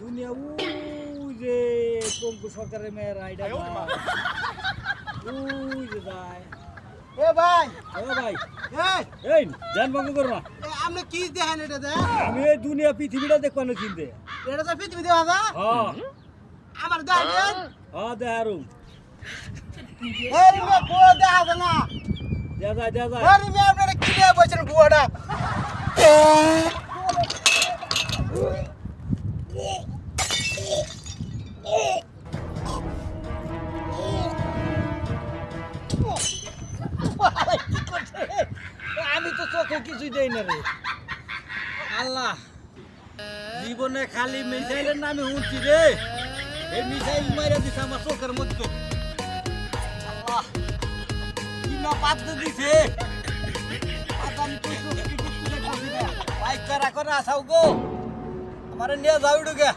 দুনিয়া ওই যে পঙ্কু সরকারের মেয়ের আইডা ওই যে যায় এ ভাই ও ভাই এই এই জান ভঙ্গ করো না আপনি কি দেখেন এটা দে আমি এই দুনিয়া পৃথিবীটা দেখবানো চিনতে এটা তো পৃথিবী দেওয়া না হ্যাঁ আমার দেখেন হ্যাঁ দেহারুম এই মে বুয়া দেখা যায় না যা যায় যা যায় আরে মে আপনারা কি দিয়ে বলছেন বুয়াটা আমি তো চোখে কিছুই দেই না রে আল্লাহ জীবনে খালি মিসাইলের নামে শুনছি রে এই মিসাইল মাইরা দিছে আমার চোখের মধ্যে আল্লাহ কি না পাদ্য দিছে আমি তো চোখ কি করতে পারছি না বাইক করা আসাও গো আমার নিয়ে যাও ঢুকে